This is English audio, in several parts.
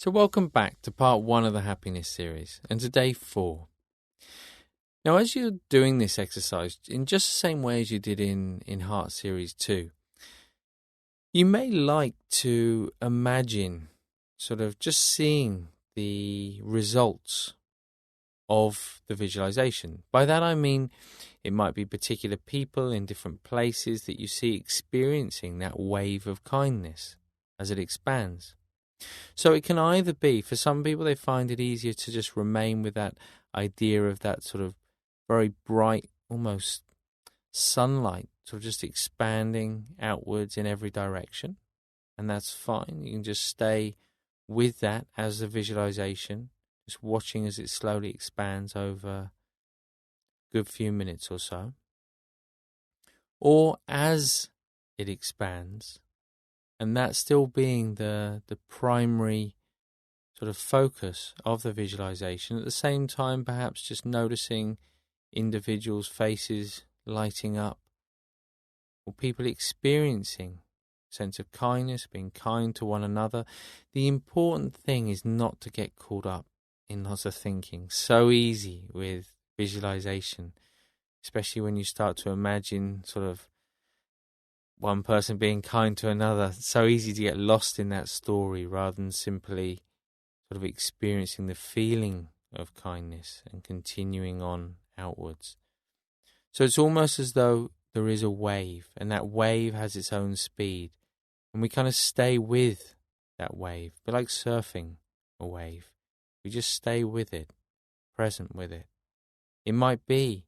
So, welcome back to part 1 of the happiness series and to day 4. Now, as you're doing this exercise in just the same way as you did in Heart Series 2, you may like to imagine sort of just seeing the results of the visualization. By that I mean it might be particular people in different places that you see experiencing that wave of kindness as it expands. So it can either be, for some people, they find it easier to just remain with that idea of that sort of very bright, almost sunlight, sort of just expanding outwards in every direction. And that's fine. You can just stay with that as a visualization, just watching as it slowly expands over a good few minutes or so. Or as it expands, and that still being the primary sort of focus of the visualization. At the same time, perhaps just noticing individuals' faces lighting up, or people experiencing a sense of kindness, being kind to one another. The important thing is not to get caught up in lots of thinking. So easy with visualization, especially when you start to imagine sort of one person being kind to another. It's so easy to get lost in that story rather than simply sort of experiencing the feeling of kindness and continuing on outwards. So it's almost as though there is a wave, and that wave has its own speed, and we kind of stay with that wave, but like surfing a wave. We just stay with it, present with it. It might be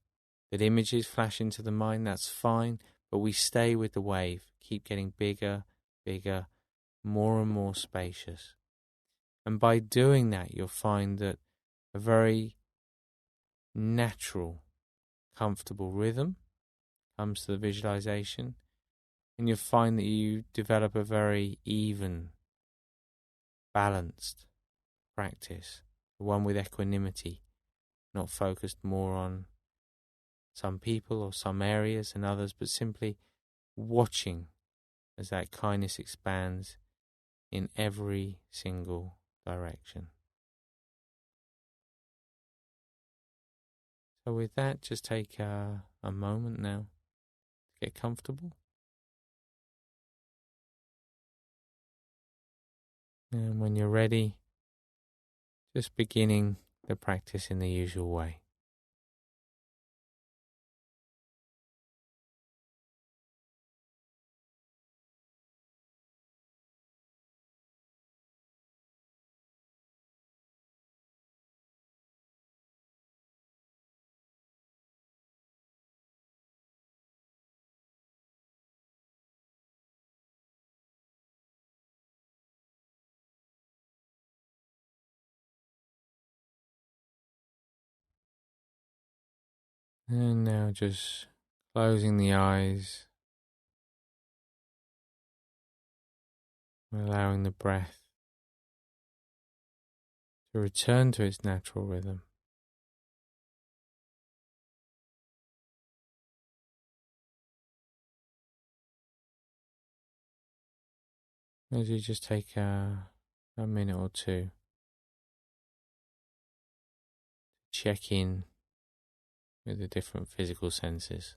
that images flash into the mind, that's fine, but we stay with the wave, keep getting bigger, bigger, more and more spacious. And by doing that, you'll find that a very natural, comfortable rhythm comes to the visualization, and you'll find that you develop a very even, balanced practice, one with equanimity, not focused more on some people or some areas and others, but simply watching as that kindness expands in every single direction. So with that, just take a moment now to get comfortable. And when you're ready, just beginning the practice in the usual way. And now just closing the eyes, allowing the breath to return to its natural rhythm. As you just take a minute or two, check in with the different physical senses.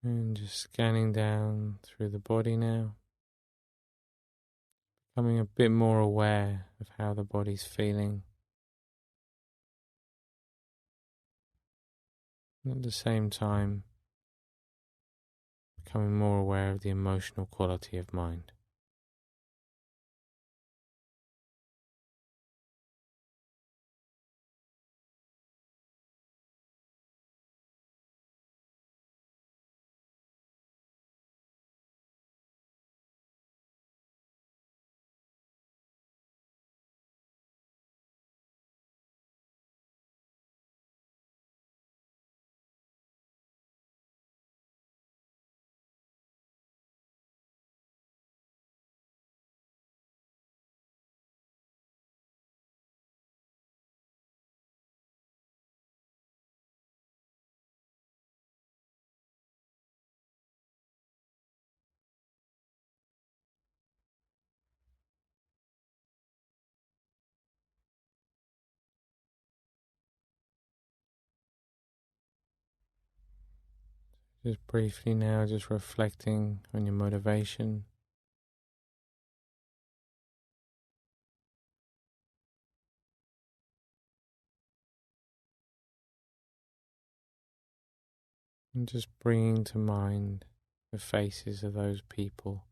And just scanning down through the body now, becoming a bit more aware of how the body's feeling. And at the same time, becoming more aware of the emotional quality of mind. Just briefly now, just reflecting on your motivation. And just bringing to mind the faces of those people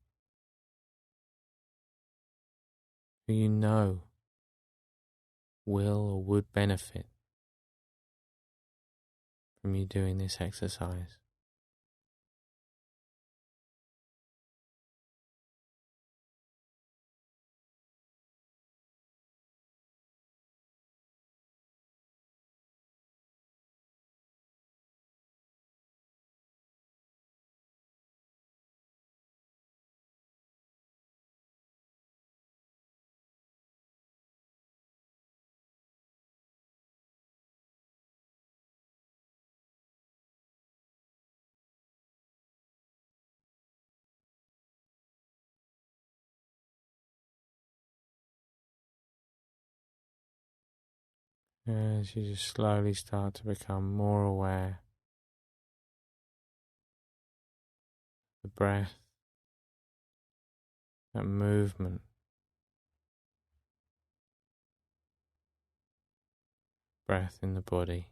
who you know will or would benefit from you doing this exercise. As you just slowly start to become more aware of the breath, that movement, breath in the body.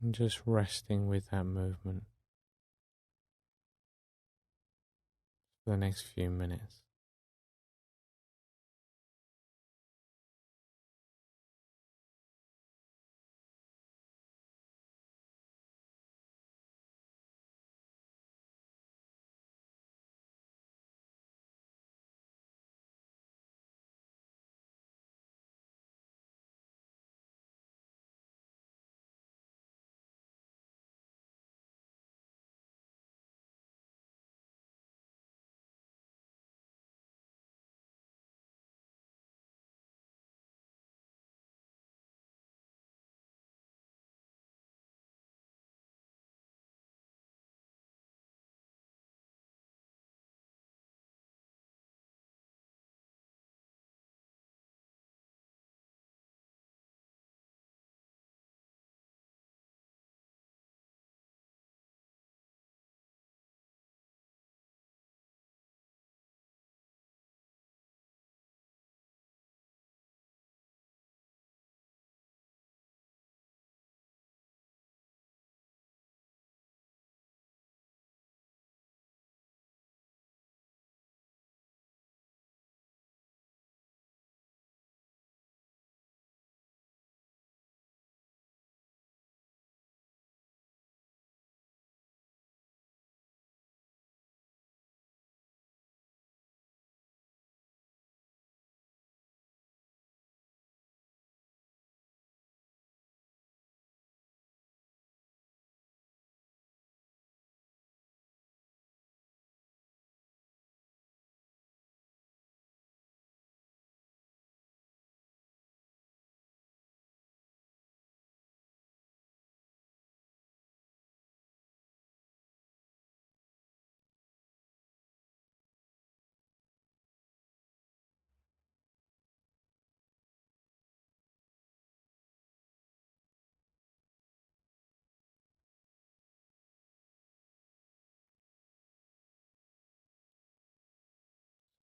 And just resting with that movement for the next few minutes.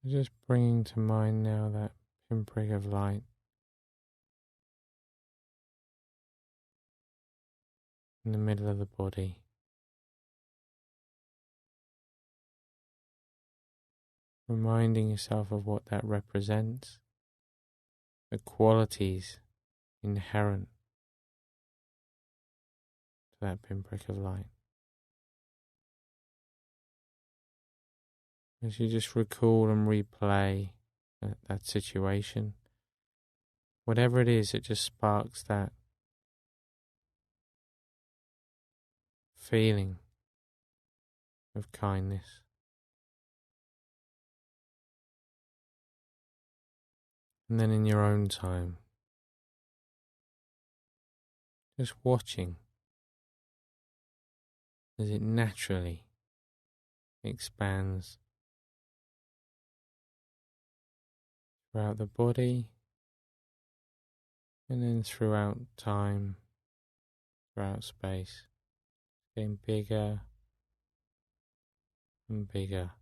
Just bringing to mind now that pinprick of light in the middle of the body. Reminding yourself of what that represents, the qualities inherent to that pinprick of light. As you just recall and replay that situation, whatever it is, it just sparks that feeling of kindness. And then in your own time, just watching as it naturally expands throughout the body and then throughout time, throughout space, getting bigger and bigger.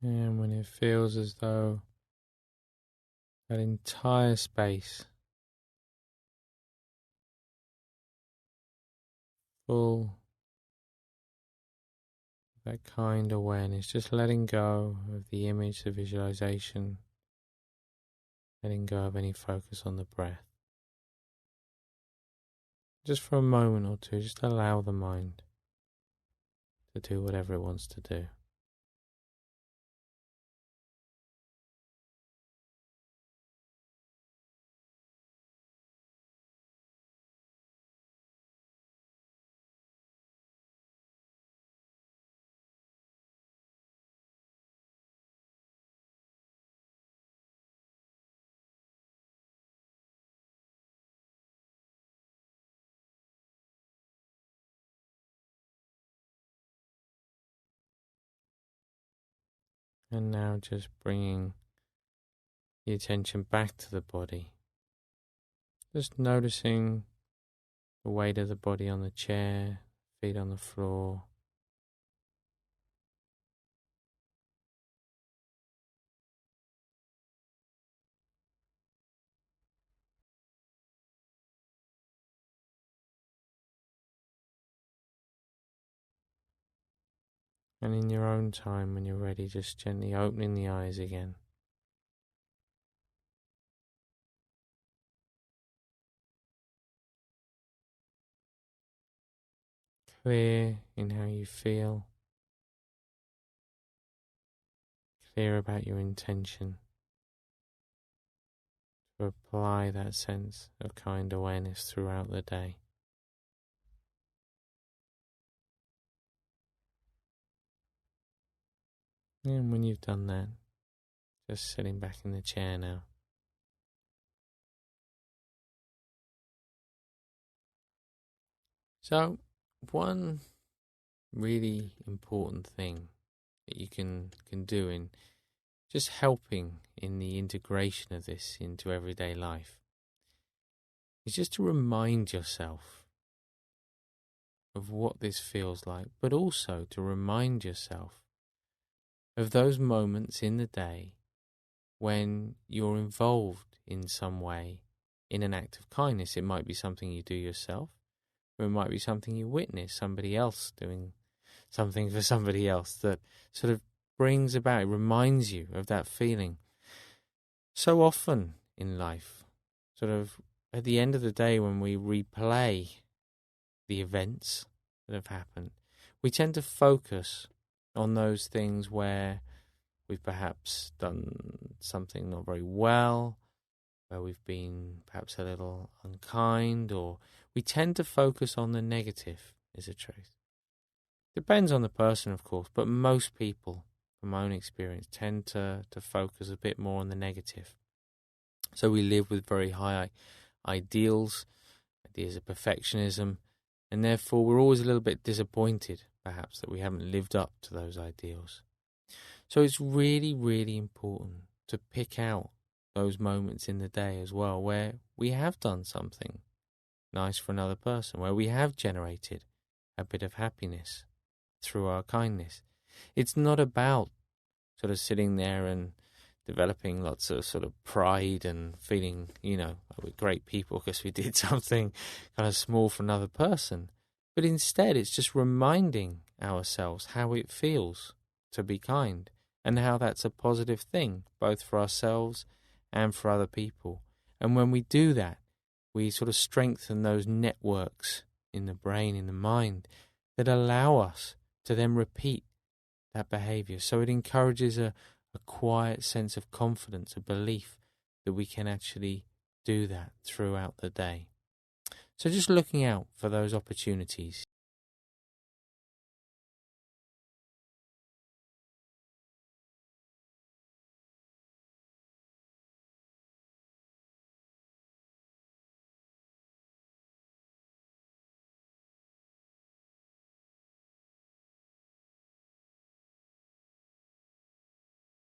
And when it feels as though that entire space full of that kind awareness, just letting go of the image, the visualization, letting go of any focus on the breath. Just for a moment or two, just allow the mind to do whatever it wants to do. And now just bringing the attention back to the body. Just noticing the weight of the body on the chair, feet on the floor. And in your own time, when you're ready, just gently opening the eyes again. Clear in how you feel. Clear about your intention to apply that sense of kind awareness throughout the day. And when you've done that, just sitting back in the chair now. So, one really important thing that you can do in just helping in the integration of this into everyday life is just to remind yourself of what this feels like, but also to remind yourself of those moments in the day when you're involved in some way in an act of kindness. It might be something you do yourself, or it might be something you witness somebody else doing something for somebody else that sort of brings about, it reminds you of that feeling. So often in life, sort of at the end of the day when we replay the events that have happened, we tend to focus on those things where we've perhaps done something not very well, where we've been perhaps a little unkind, or we tend to focus on the negative, is the truth. Depends on the person, of course, but most people, from my own experience, tend to focus a bit more on the negative. So we live with very high ideals, ideas of perfectionism, and therefore we're always a little bit disappointed, perhaps, that we haven't lived up to those ideals. So it's really, really important to pick out those moments in the day as well where we have done something nice for another person, where we have generated a bit of happiness through our kindness. It's not about sort of sitting there and developing lots of sort of pride and feeling, like we're great people because we did something kind of small for another person. But instead, it's just reminding ourselves how it feels to be kind and how that's a positive thing, both for ourselves and for other people. And when we do that, we sort of strengthen those networks in the brain, in the mind, that allow us to then repeat that behavior. So it encourages a quiet sense of confidence, a belief that we can actually do that throughout the day. So just looking out for those opportunities